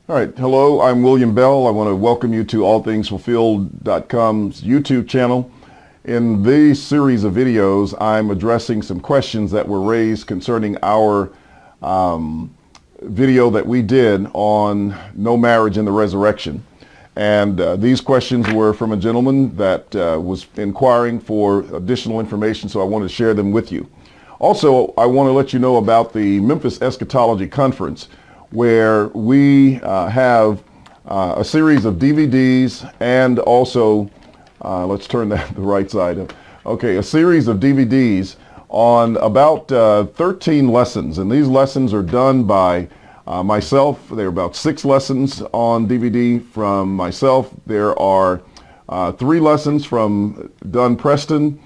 All right. Hello, I'm William Bell. I want to welcome you to allthingsfulfilled.com's YouTube channel. In this series of videos, I'm addressing some questions that were raised concerning our video that we did on no marriage in the resurrection. And these questions were from a gentleman that was inquiring for additional information, so I wanted to share them with you. Also, I want to let you know about the Memphis Eschatology Conference, where we have a series of DVDs and also, let's turn that the right side up. Okay, a series of DVDs on about 13 lessons, and these lessons are done by myself. There are about 6 lessons on DVD from myself. There are 3 lessons from Don Preston,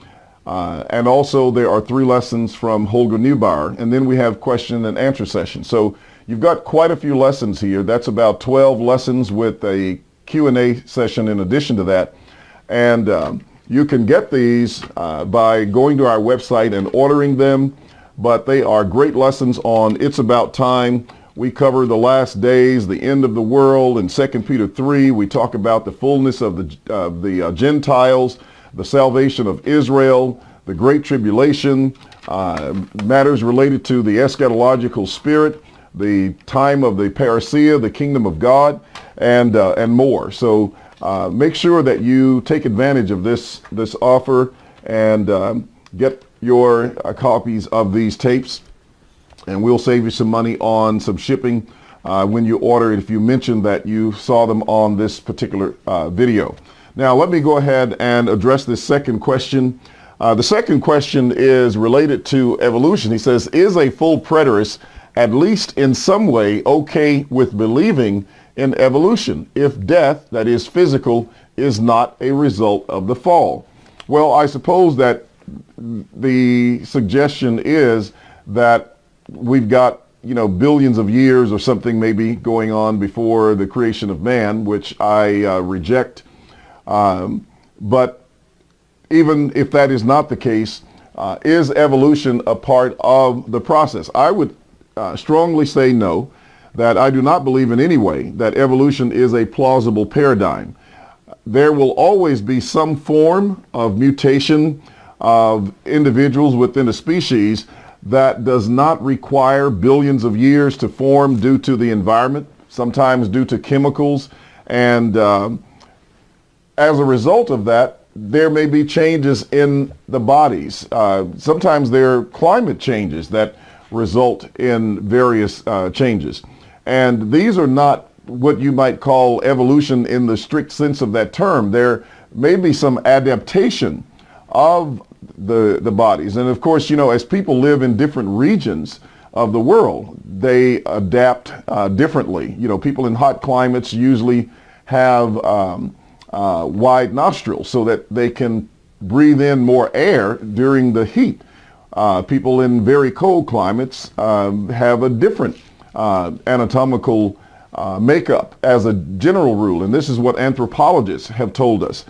and also there are 3 lessons from Holger Neubauer, and then we have question and answer sessions. So you've got quite a few lessons here. That's about 12 lessons with a Q&A session in addition to that. And you can get these by going to our website and ordering them, but they are great lessons on It's About Time. We cover the last days, the end of the world. In 2 Peter 3, we talk about the fullness of the Gentiles, the salvation of Israel, the Great Tribulation, matters related to the eschatological spirit, the time of the parousia, the kingdom of God, and more. So make sure that you take advantage of this offer and get your copies of these tapes, and we'll save you some money on some shipping when you order it if you mention that you saw them on this particular video. Now let me go ahead and address this second question. The second question is related to evolution. He says, is a full preterist at least in some way okay with believing in evolution if death, that is physical, is not a result of the fall? Well, I suppose that the suggestion is that we've got, billions of years or something maybe going on before the creation of man, which I reject. But even if that is not the case, is evolution a part of the process? I would strongly say no, that I do not believe in any way that evolution is a plausible paradigm. There will always be some form of mutation of individuals within a species that does not require billions of years to form due to the environment, sometimes due to chemicals. And as a result of that, there may be changes in the bodies. Sometimes there are climate changes that result in various changes. And these are not what you might call evolution in the strict sense of that term. There may be some adaptation of the bodies. And of course, as people live in different regions of the world, they adapt differently. People in hot climates usually have wide nostrils so that they can breathe in more air during the heat. People in very cold climates have a different anatomical makeup as a general rule, and this is what anthropologists have told us.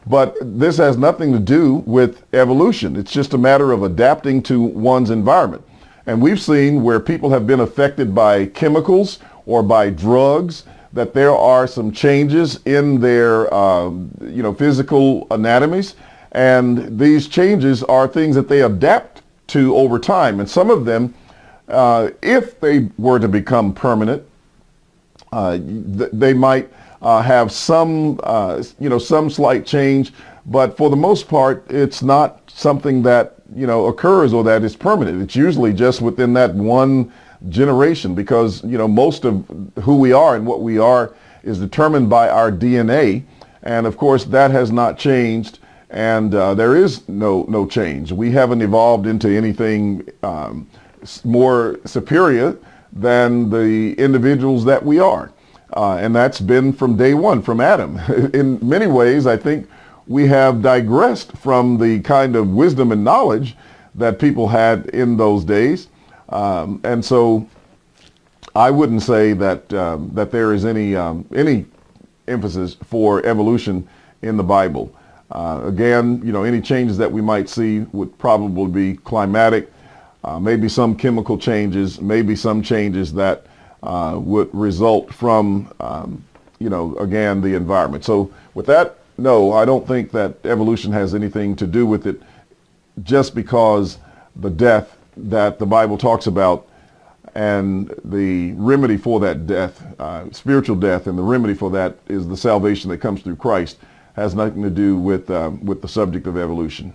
But this has nothing to do with evolution. It's just a matter of adapting to one's environment. And we've seen where people have been affected by chemicals or by drugs, that there are some changes in their physical anatomies, and these changes are things that they adapt to over time. And some of them, if they were to become permanent, they might have some some slight change, but for the most part, it's not something that occurs or that is permanent. It's usually just within that one generation, because most of who we are and what we are is determined by our DNA, and of course that has not changed, and there is no change. We haven't evolved into anything more superior than the individuals that we are, and that's been from day one, from Adam. In many ways, I think we have digressed from the kind of wisdom and knowledge that people had in those days. And so I wouldn't say that that there is any emphasis for evolution in the Bible. Again, any changes that we might see would probably be climatic, maybe some chemical changes, maybe some changes that would result from, again, the environment. So with that, no, I don't think that evolution has anything to do with it, just because the death that the Bible talks about and the remedy for that death, spiritual death, and the remedy for that is the salvation that comes through Christ, has nothing to do with the subject of evolution.